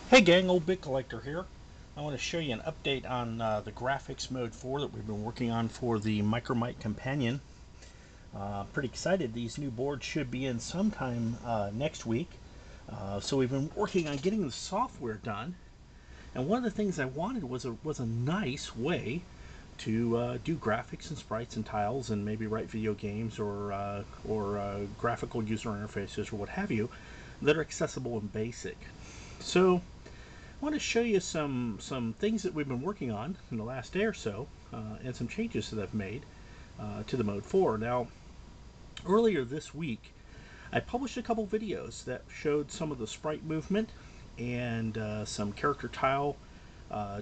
Hey gang, old bit collector here. I want to show you an update on the graphics mode 4 that we've been working on for the Micromite Companion. Pretty excited. These new boards should be in sometime next week. So we've been working on getting the software done. And one of the things I wanted was a nice way to do graphics and sprites and tiles and maybe write video games or graphical user interfaces or what have you that are accessible in BASIC. So I want to show you some things that we've been working on in the last day or so, and some changes that I've made to the Mode 4. Now, earlier this week, I published a couple videos that showed some of the sprite movement and some character tile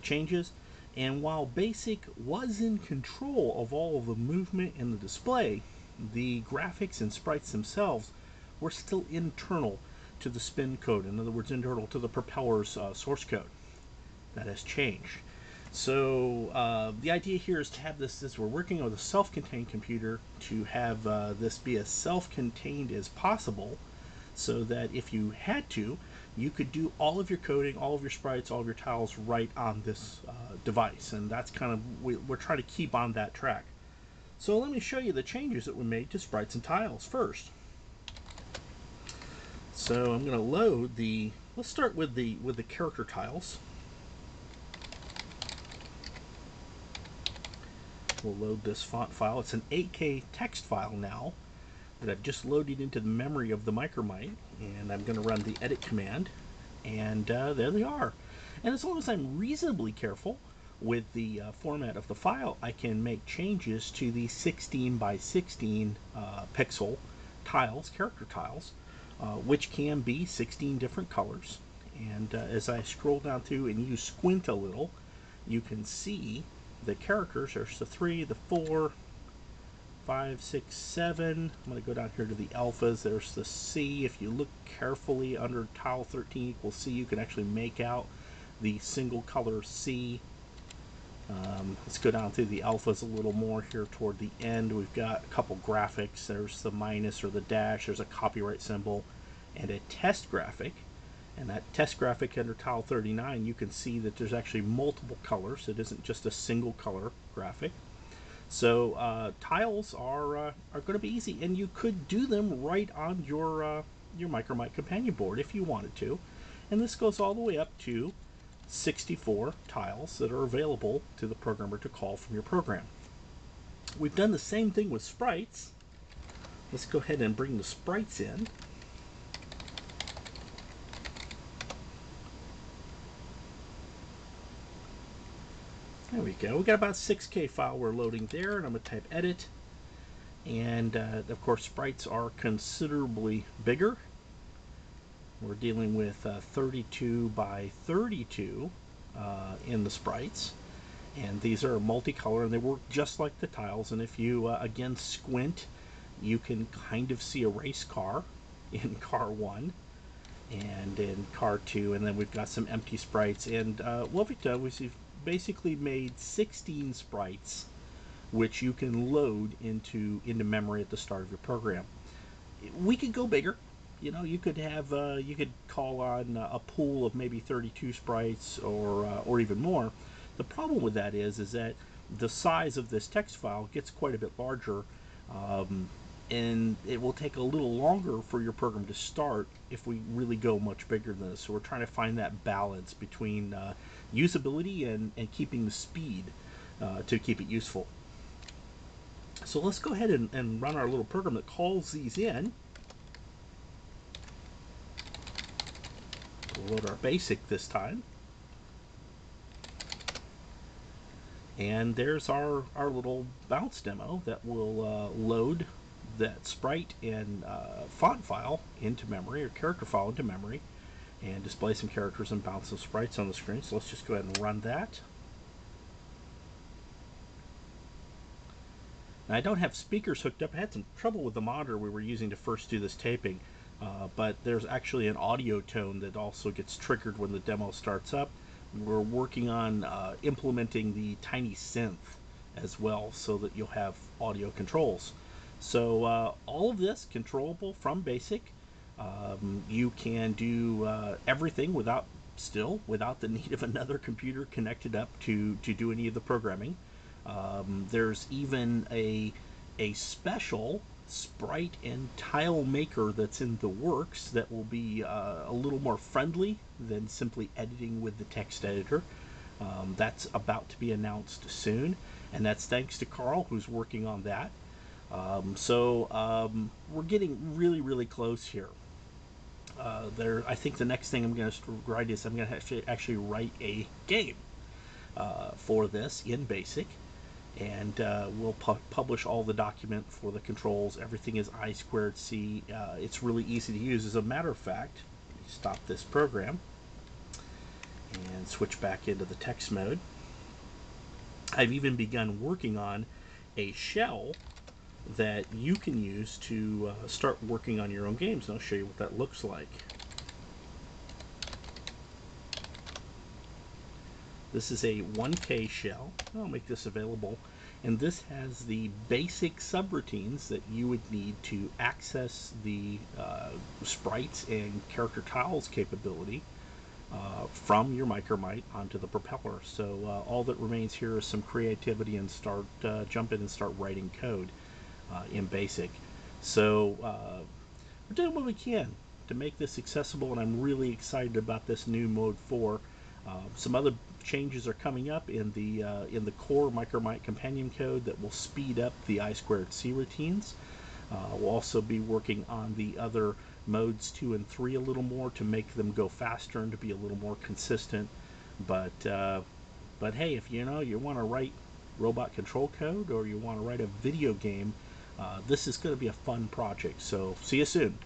changes. And while BASIC was in control of all of the movement and the display, the graphics and sprites themselves were still internal to the spin code. In other words, internal to the propeller's source code. That has changed. So the idea here is to have this, as we're working with a self-contained computer, to have this be as self-contained as possible, so that if you had to, you could do all of your coding, all of your sprites, all of your tiles right on this device. And that's kind of, we're trying to keep on that track. So let me show you the changes that we made to sprites and tiles first. So I'm going to load the, let's start with the character tiles. We'll load this font file. It's an 8K text file now that I've just loaded into the memory of the Micromite, and I'm going to run the edit command, and there they are. And as long as I'm reasonably careful with the format of the file, I can make changes to the 16 by 16 pixel tiles, character tiles, which can be 16 different colors. And as I scroll down through and you squint a little, you can see the characters. There's the 3, the 4, 5, 6, 7. I'm going to go down here to the alphas. There's the C. If you look carefully under tile 13 equals C, you can actually make out the single color C. Let's go down through the alphas a little more here toward the end. We've got a couple graphics. There's the minus or the dash. There's a copyright symbol and a test graphic. And that test graphic under tile 39, you can see that there's actually multiple colors. It isn't just a single color graphic. So tiles are going to be easy, and you could do them right on your Micromite Companion board if you wanted to. And this goes all the way up to 64 tiles that are available to the programmer to call from your program. We've done the same thing with sprites. Let's go ahead and bring the sprites in. There we go. We got about a 6K file we're loading there, and I'm going to type edit. And of course, sprites are considerably bigger. We're dealing with 32 by 32 in the sprites. And these are multicolor, and they work just like the tiles. And if you, again, squint, you can kind of see a race car in car 1 and in car 2. And then we've got some empty sprites. And what we've done was we've basically made 16 sprites which you can load into memory at the start of your program. We could go bigger. You know, you could have you could call on a pool of maybe 32 sprites or even more. The problem with that is that the size of this text file gets quite a bit larger, and it will take a little longer for your program to start if we really go much bigger than this. So we're trying to find that balance between usability and keeping the speed to keep it useful. So let's go ahead and run our little program that calls these in. We'll load our basic this time. And there's our little bounce demo that will load that sprite and font file into memory, or character file into memory, and display some characters and bounce some sprites on the screen. So let's just go ahead and run that. Now, I don't have speakers hooked up. I had some trouble with the monitor we were using to first do this taping, but there's actually an audio tone that also gets triggered when the demo starts up. We're working on implementing the tiny synth as well, so that you'll have audio controls. So all of this controllable from BASIC. You can do everything without still without the need of another computer connected up to do any of the programming. There's even a special sprite and tile maker that's in the works that will be a little more friendly than simply editing with the text editor. That's about to be announced soon, and that's thanks to Carl, who's working on that. We're getting really, really close here. I think the next thing I'm going to write is I'm going to actually write a game for this in BASIC, and we'll publish all the document for the controls. Everything is I2C. It's really easy to use. As a matter of fact, stop this program and switch back into the text mode. I've even begun working on a shell that you can use to start working on your own games, and I'll show you what that looks like. This is a 1K shell. I'll make this available, and this has the basic subroutines that you would need to access the sprites and character tiles capability from your Micromite onto the propeller. So all that remains here is some creativity and jump in and start writing code in BASIC. So we're doing what we can to make this accessible, and I'm really excited about this new Mode 4. Some other changes are coming up in the core Micromite Companion code that will speed up the I2C routines. We'll also be working on the other modes 2 and 3 a little more to make them go faster and to be a little more consistent. But hey, if you want to write robot control code, or you want to write a video game, this is going to be a fun project. So see you soon.